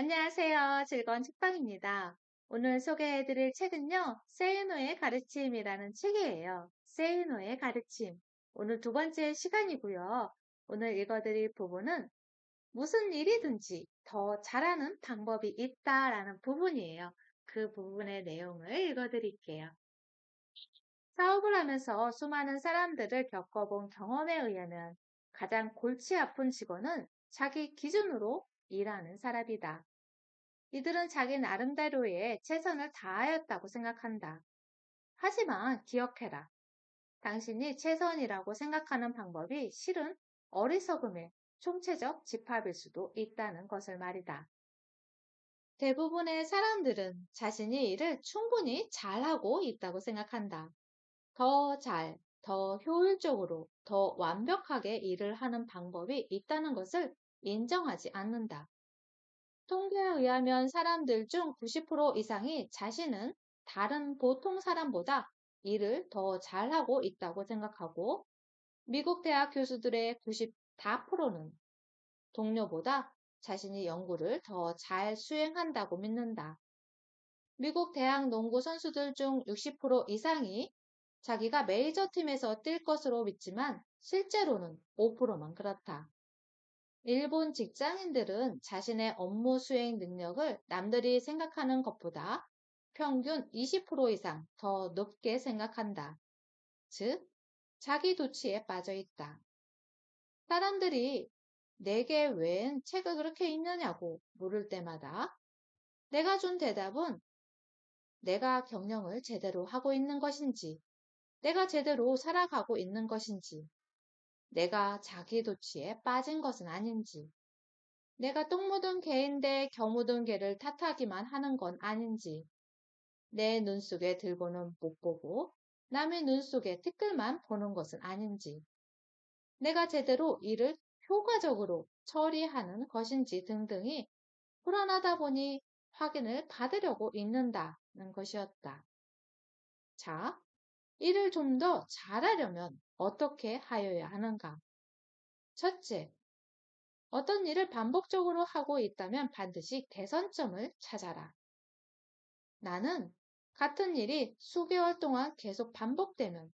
안녕하세요. 즐거운 책방입니다. 오늘 소개해드릴 책은요, 세이노의 가르침이라는 책이에요. 세이노의 가르침. 오늘 두 번째 시간이고요. 오늘 읽어드릴 부분은 무슨 일이든지 더 잘하는 방법이 있다라는 부분이에요. 그 부분의 내용을 읽어드릴게요. 사업을 하면서 수많은 사람들을 겪어본 경험에 의하면 가장 골치 아픈 직원은 자기 기준으로 일하는 사람이다. 이들은 자기 나름대로의 최선을 다하였다고 생각한다. 하지만 기억해라. 당신이 최선이라고 생각하는 방법이 실은 어리석음의 총체적 집합일 수도 있다는 것을 말이다. 대부분의 사람들은 자신이 일을 충분히 잘하고 있다고 생각한다. 더 잘, 더 효율적으로, 더 완벽하게 일을 하는 방법이 있다는 것을 인정하지 않는다. 통계에 의하면 사람들 중 90% 이상이 자신은 다른 보통 사람보다 일을 더 잘하고 있다고 생각하고, 미국 대학 교수들의 94%는 동료보다 자신이 연구를 더 잘 수행한다고 믿는다. 미국 대학 농구 선수들 중 60% 이상이 자기가 메이저 팀에서 뛸 것으로 믿지만 실제로는 5%만 그렇다. 일본 직장인들은 자신의 업무 수행 능력을 남들이 생각하는 것보다 평균 20% 이상 더 높게 생각한다. 즉, 자기 도취에 빠져 있다. 사람들이 내게 웬 책을 그렇게 읽느냐고 물을 때마다 내가 준 대답은 내가 경영을 제대로 하고 있는 것인지, 내가 제대로 살아가고 있는 것인지, 내가 자기 도취에 빠진 것은 아닌지, 내가 똥 묻은 개인데 겨 묻은 개를 탓하기만 하는 건 아닌지, 내 눈 속에 들고는 못 보고 남의 눈 속에 티끌만 보는 것은 아닌지, 내가 제대로 일을 효과적으로 처리하는 것인지 등등이 불안하다 보니 확인을 받으려고 읽는다는 것이었다. 자, 일을 좀 더 잘하려면 어떻게 하여야 하는가? 첫째, 어떤 일을 반복적으로 하고 있다면 반드시 개선점을 찾아라. 나는 같은 일이 수개월 동안 계속 반복되면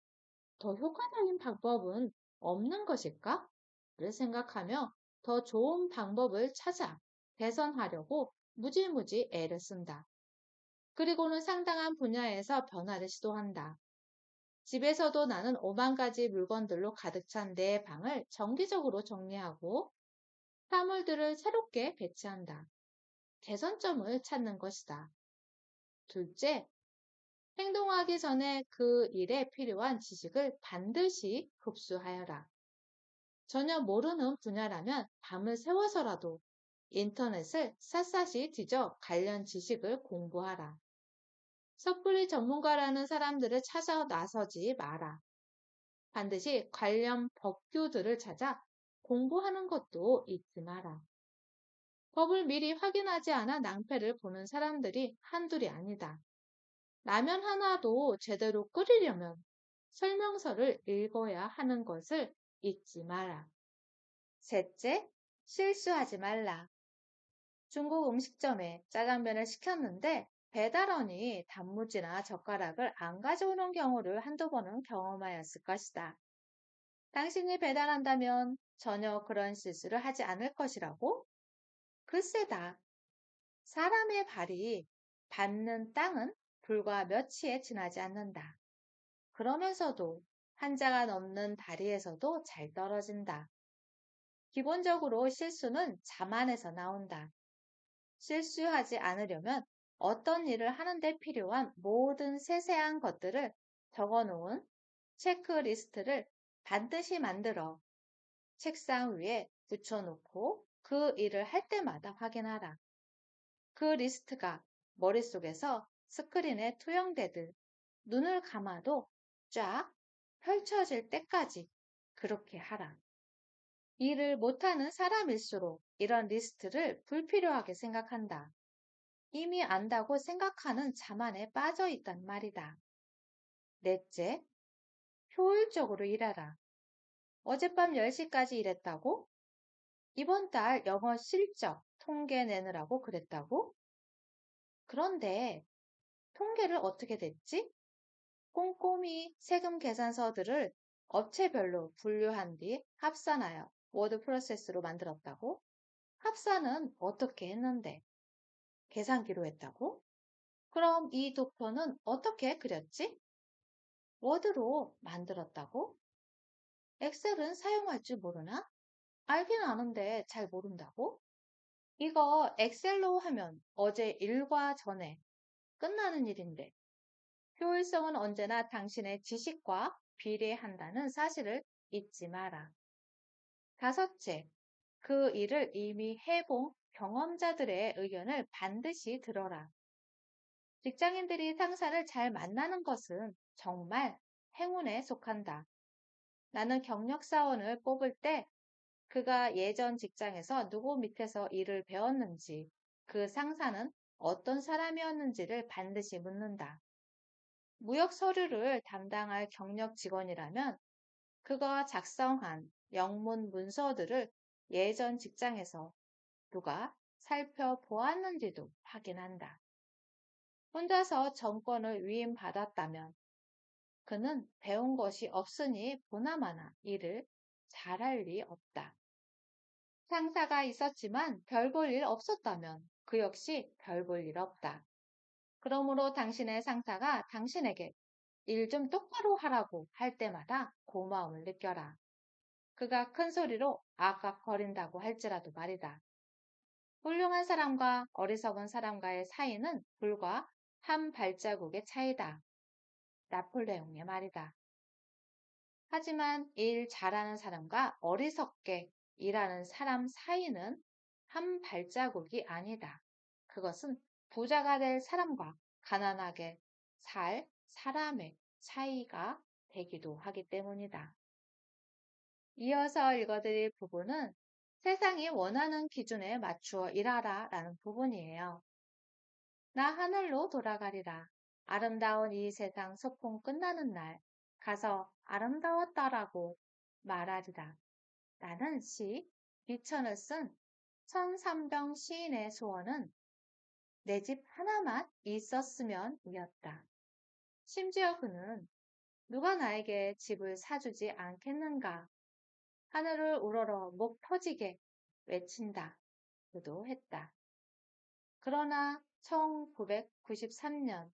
더 효과적인 방법은 없는 것일까? 를 생각하며 더 좋은 방법을 찾아 개선하려고 무지무지 애를 쓴다. 그리고는 상당한 분야에서 변화를 시도한다. 집에서도 나는 5만 가지 물건들로 가득 찬 내 방을 정기적으로 정리하고 사물들을 새롭게 배치한다. 개선점을 찾는 것이다. 둘째, 행동하기 전에 그 일에 필요한 지식을 반드시 흡수하여라. 전혀 모르는 분야라면 밤을 새워서라도 인터넷을 샅샅이 뒤져 관련 지식을 공부하라. 섣불리 전문가라는 사람들을 찾아 나서지 마라. 반드시 관련 법규들을 찾아 공부하는 것도 잊지 마라. 법을 미리 확인하지 않아 낭패를 보는 사람들이 한둘이 아니다. 라면 하나도 제대로 끓이려면 설명서를 읽어야 하는 것을 잊지 마라. 셋째, 실수하지 말라. 중국 음식점에 짜장면을 시켰는데 배달원이 단무지나 젓가락을 안 가져오는 경우를 한두 번은 경험하였을 것이다. 당신이 배달한다면 전혀 그런 실수를 하지 않을 것이라고? 글쎄다. 사람의 발이 닿는 땅은 불과 며칠에 지나지 않는다. 그러면서도 한자가 넘는 다리에서도 잘 떨어진다. 기본적으로 실수는 자만에서 나온다. 실수하지 않으려면 어떤 일을 하는데 필요한 모든 세세한 것들을 적어놓은 체크리스트를 반드시 만들어 책상 위에 붙여놓고 그 일을 할 때마다 확인하라. 그 리스트가 머릿속에서 스크린에 투영되듯 눈을 감아도 쫙 펼쳐질 때까지 그렇게 하라. 일을 못하는 사람일수록 이런 리스트를 불필요하게 생각한다. 이미 안다고 생각하는 자만에 빠져 있단 말이다. 넷째, 효율적으로 일하라. 어젯밤 10시까지 일했다고? 이번 달 영어 실적 통계 내느라고 그랬다고? 그런데 통계를 어떻게 냈지? 꼼꼼히 세금 계산서들을 업체별로 분류한 뒤 합산하여 워드 프로세스로 만들었다고? 합산은 어떻게 했는데? 계산기로 했다고? 그럼 이 도표는 어떻게 그렸지? 워드로 만들었다고? 엑셀은 사용할 줄 모르나? 알긴 아는데 잘 모른다고? 이거 엑셀로 하면 어제 일과 전에 끝나는 일인데 효율성은 언제나 당신의 지식과 비례한다는 사실을 잊지 마라. 다섯째, 그 일을 이미 해본 경험자들의 의견을 반드시 들어라. 직장인들이 상사를 잘 만나는 것은 정말 행운에 속한다. 나는 경력사원을 뽑을 때 그가 예전 직장에서 누구 밑에서 일을 배웠는지, 그 상사는 어떤 사람이었는지를 반드시 묻는다. 무역 서류를 담당할 경력 직원이라면 그가 작성한 영문 문서들을 예전 직장에서 누가 살펴보았는지도 확인한다. 혼자서 정권을 위임받았다면 그는 배운 것이 없으니 보나마나 일을 잘할 리 없다. 상사가 있었지만 별 볼 일 없었다면 그 역시 별 볼 일 없다. 그러므로 당신의 상사가 당신에게 일 좀 똑바로 하라고 할 때마다 고마움을 느껴라. 그가 큰 소리로 아깝거린다고 할지라도 말이다. 훌륭한 사람과 어리석은 사람과의 사이는 불과 한 발자국의 차이다. 나폴레옹의 말이다. 하지만 일 잘하는 사람과 어리석게 일하는 사람 사이는 한 발자국이 아니다. 그것은 부자가 될 사람과 가난하게 살 사람의 차이가 되기도 하기 때문이다. 이어서 읽어드릴 부분은 세상이 원하는 기준에 맞추어 일하라 라는 부분이에요. 나 하늘로 돌아가리라. 아름다운 이 세상 소풍 끝나는 날 가서 아름다웠다라고 말하리라. 라는 시 비천을 쓴 천삼병 시인의 소원은 내 집 하나만 있었으면 이었다. 심지어 그는 누가 나에게 집을 사주지 않겠는가? 하늘을 우러러 목 터지게 외친다. 그도 했다. 그러나 1993년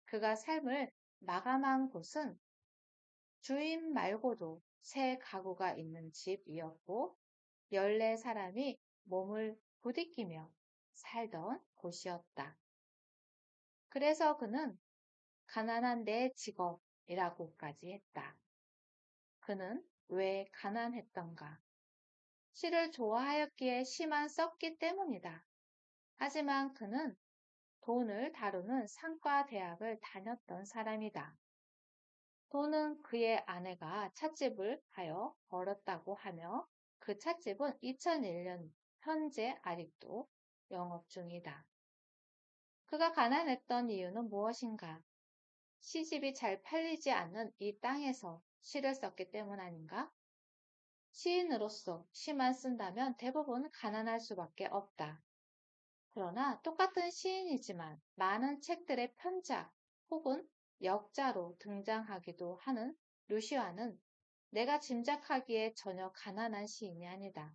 그가 삶을 마감한 곳은 주인 말고도 새 가구가 있는 집이었고 14사람이 몸을 부딪히며 살던 곳이었다. 그래서 그는 가난한 내 직업이라고까지 했다. 그는 왜 가난했던가? 시를 좋아하였기에 시만 썼기 때문이다. 하지만 그는 돈을 다루는 상과 대학을 다녔던 사람이다. 돈은 그의 아내가 찻집을 하여 벌었다고 하며 그 찻집은 2001년 현재 아직도 영업 중이다. 그가 가난했던 이유는 무엇인가? 시집이 잘 팔리지 않는 이 땅에서 시를 썼기 때문 아닌가? 시인으로서 시만 쓴다면 대부분 가난할 수밖에 없다. 그러나 똑같은 시인이지만 많은 책들의 편작 혹은 역자로 등장하기도 하는 루시아는 내가 짐작하기에 전혀 가난한 시인이 아니다.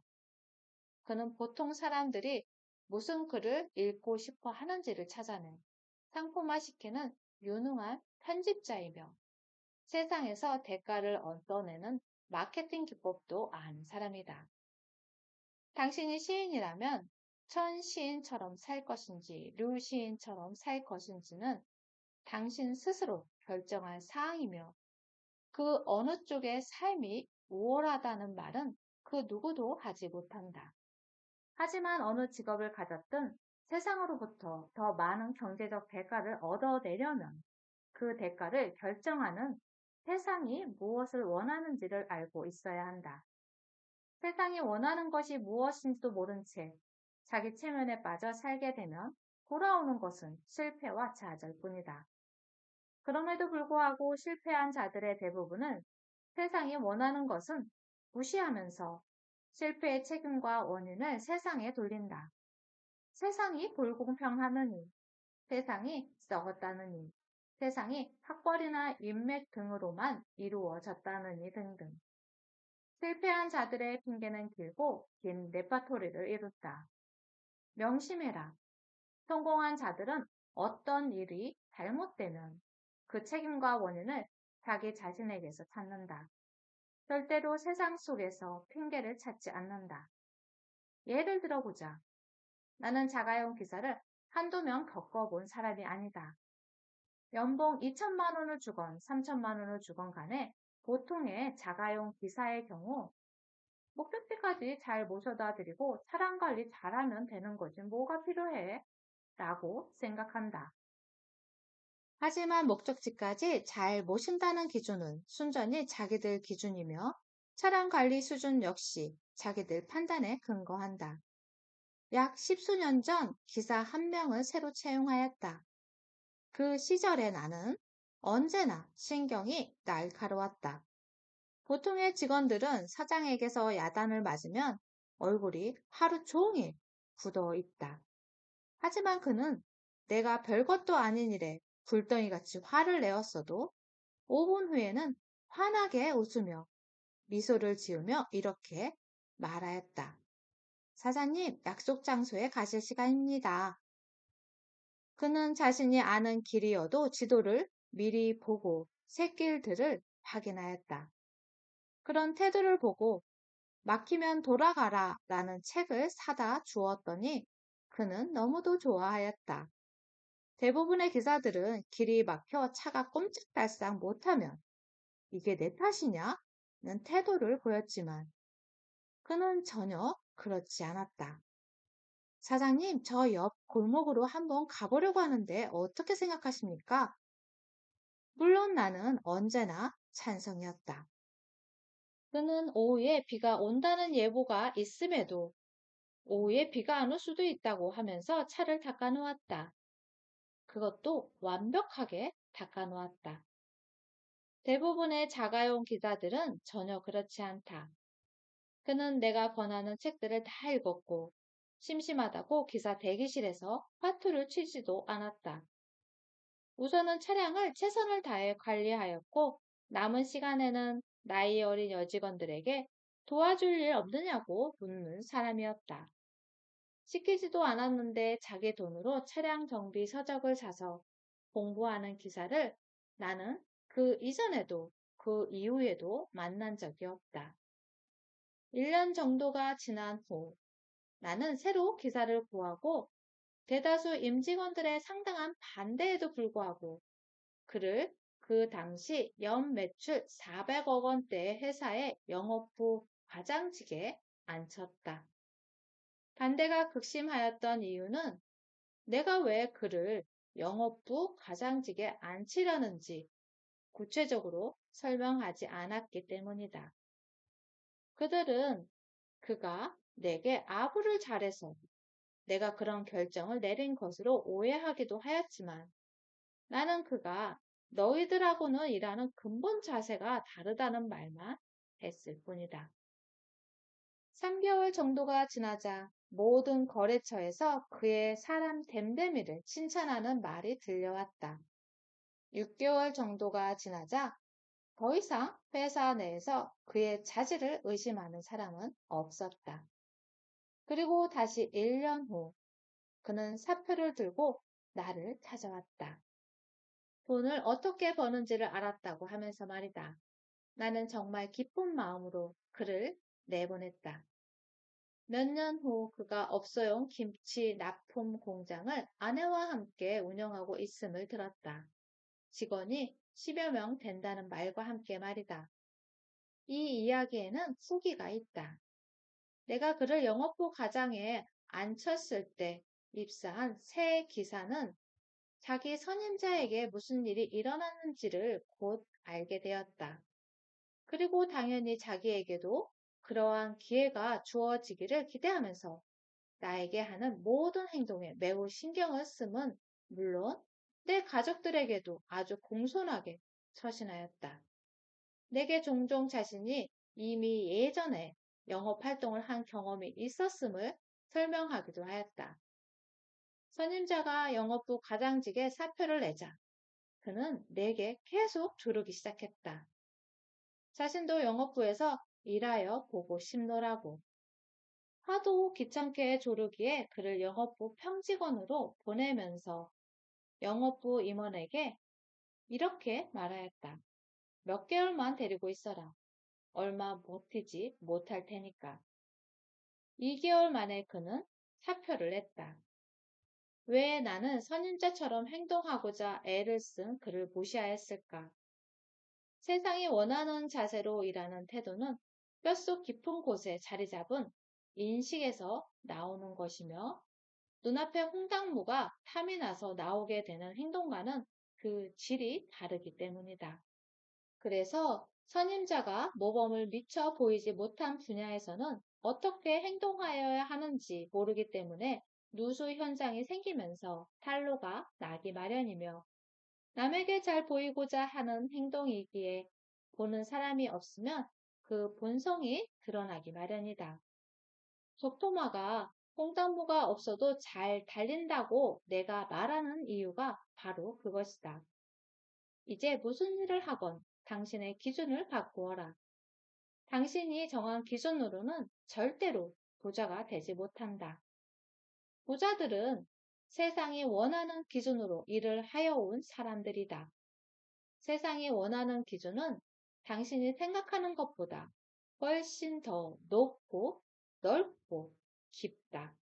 그는 보통 사람들이 무슨 글을 읽고 싶어 하는지를 찾아내 상품화시키는 유능한 편집자이며 세상에서 대가를 얻어내는 마케팅 기법도 아는 사람이다. 당신이 시인이라면 천 시인처럼 살 것인지 류 시인처럼 살 것인지는 당신 스스로 결정할 사항이며 그 어느 쪽의 삶이 우월하다는 말은 그 누구도 하지 못한다. 하지만 어느 직업을 가졌든 세상으로부터 더 많은 경제적 대가를 얻어내려면 그 대가를 결정하는 세상이 무엇을 원하는지를 알고 있어야 한다. 세상이 원하는 것이 무엇인지도 모른 채 자기 체면에 빠져 살게 되면 돌아오는 것은 실패와 좌절 뿐이다. 그럼에도 불구하고 실패한 자들의 대부분은 세상이 원하는 것은 무시하면서 실패의 책임과 원인을 세상에 돌린다. 세상이 불공평하느니, 세상이 썩었다느니, 세상이 학벌이나 인맥 등으로만 이루어졌다느니 등등. 실패한 자들의 핑계는 길고 긴 레파토리를 이뤘다. 명심해라. 성공한 자들은 어떤 일이 잘못되면 그 책임과 원인을 자기 자신에게서 찾는다. 절대로 세상 속에서 핑계를 찾지 않는다. 예를 들어보자. 나는 자가용 기사를 한두 명 겪어본 사람이 아니다. 연봉 2천만 원을 주건 3천만 원을 주건 간에 보통의 자가용 기사의 경우 목적지까지 잘 모셔다 드리고 차량 관리 잘하면 되는 거지 뭐가 필요해? 라고 생각한다. 하지만 목적지까지 잘 모신다는 기준은 순전히 자기들 기준이며 차량 관리 수준 역시 자기들 판단에 근거한다. 약 10수년 전 기사 한 명을 새로 채용하였다. 그 시절에 나는 언제나 신경이 날카로웠다. 보통의 직원들은 사장에게서 야단을 맞으면 얼굴이 하루 종일 굳어 있다. 하지만 그는 내가 별것도 아닌 일에 불덩이같이 화를 내었어도 5분 후에는 환하게 웃으며 미소를 지으며 이렇게 말하였다. 사장님, 약속 장소에 가실 시간입니다. 그는 자신이 아는 길이어도 지도를 미리 보고 샛길들을 확인하였다. 그런 태도를 보고 막히면 돌아가라 라는 책을 사다 주었더니 그는 너무도 좋아하였다. 대부분의 기사들은 길이 막혀 차가 꼼짝달싹 못하면 이게 내 탓이냐? 는 태도를 보였지만 그는 전혀 그렇지 않았다. 사장님, 저 옆 골목으로 한번 가보려고 하는데 어떻게 생각하십니까? 물론 나는 언제나 찬성이었다. 그는 오후에 비가 온다는 예보가 있음에도 오후에 비가 안 올 수도 있다고 하면서 차를 닦아 놓았다. 그것도 완벽하게 닦아 놓았다. 대부분의 자가용 기사들은 전혀 그렇지 않다. 그는 내가 권하는 책들을 다 읽었고 심심하다고 기사 대기실에서 화투를 치지도 않았다. 우선은 차량을 최선을 다해 관리하였고 남은 시간에는 나이 어린 여직원들에게 도와줄 일 없느냐고 묻는 사람이었다. 시키지도 않았는데 자기 돈으로 차량 정비 서적을 사서 공부하는 기사를 나는 그 이전에도 그 이후에도 만난 적이 없다. 1년 정도가 지난 후 나는 새로 기사를 구하고 대다수 임직원들의 상당한 반대에도 불구하고 그를 그 당시 연 매출 400억 원대의 회사의 영업부 과장직에 앉혔다. 반대가 극심하였던 이유는 내가 왜 그를 영업부 과장직에 앉히려는지 구체적으로 설명하지 않았기 때문이다. 그들은 그가 내게 아부를 잘해서 내가 그런 결정을 내린 것으로 오해하기도 하였지만 나는 그가 너희들하고는 일하는 근본 자세가 다르다는 말만 했을 뿐이다. 3개월 정도가 지나자 모든 거래처에서 그의 사람 됨됨이를 칭찬하는 말이 들려왔다. 6개월 정도가 지나자 더 이상 회사 내에서 그의 자질을 의심하는 사람은 없었다. 그리고 다시 1년 후 그는 사표를 들고 나를 찾아왔다. 돈을 어떻게 버는지를 알았다고 하면서 말이다. 나는 정말 기쁜 마음으로 그를 내보냈다. 몇 년 후 그가 업소용 김치 납품 공장을 아내와 함께 운영하고 있음을 들었다. 직원이 10여 명 된다는 말과 함께 말이다. 이 이야기에는 후기가 있다. 내가 그를 영업부 과장에 앉혔을 때 입사한 새 기사는 자기 선임자에게 무슨 일이 일어났는지를 곧 알게 되었다. 그리고 당연히 자기에게도 그러한 기회가 주어지기를 기대하면서 나에게 하는 모든 행동에 매우 신경을 쓰면 물론 내 가족들에게도 아주 공손하게 처신하였다. 내게 종종 자신이 이미 예전에 영업 활동을 한 경험이 있었음을 설명하기도 하였다. 선임자가 영업부 과장직에 사표를 내자 그는 내게 계속 조르기 시작했다. 자신도 영업부에서 일하여 보고 싶노라고. 하도 귀찮게 조르기에 그를 영업부 평직원으로 보내면서 영업부 임원에게 이렇게 말하였다. 몇 개월만 데리고 있어라. 얼마 버티지 못할 테니까. 2개월 만에 그는 사표를 냈다. 왜 나는 선임자처럼 행동하고자 애를 쓴 그를 무시하였을까? 세상이 원하는 자세로 일하는 태도는 뼛속 깊은 곳에 자리 잡은 인식에서 나오는 것이며 눈앞에 홍당무가 탐이 나서 나오게 되는 행동과는 그 질이 다르기 때문이다. 그래서 선임자가 모범을 미처 보이지 못한 분야에서는 어떻게 행동하여야 하는지 모르기 때문에 누수 현상이 생기면서 탈로가 나기 마련이며 남에게 잘 보이고자 하는 행동이기에 보는 사람이 없으면 그 본성이 드러나기 마련이다. 속토마가 홍당무가 없어도 잘 달린다고 내가 말하는 이유가 바로 그것이다. 이제 무슨 일을 하건 당신의 기준을 바꾸어라. 당신이 정한 기준으로는 절대로 부자가 되지 못한다. 부자들은 세상이 원하는 기준으로 일을 하여 온 사람들이다. 세상이 원하는 기준은 당신이 생각하는 것보다 훨씬 더 높고 넓고 깊다.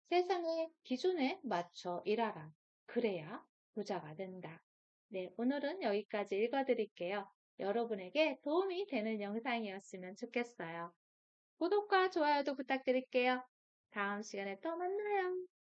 세상의 기준에 맞춰 일하라. 그래야 부자가 된다. 네, 오늘은 여기까지 읽어드릴게요. 여러분에게 도움이 되는 영상이었으면 좋겠어요. 구독과 좋아요도 부탁드릴게요. 다음 시간에 또 만나요.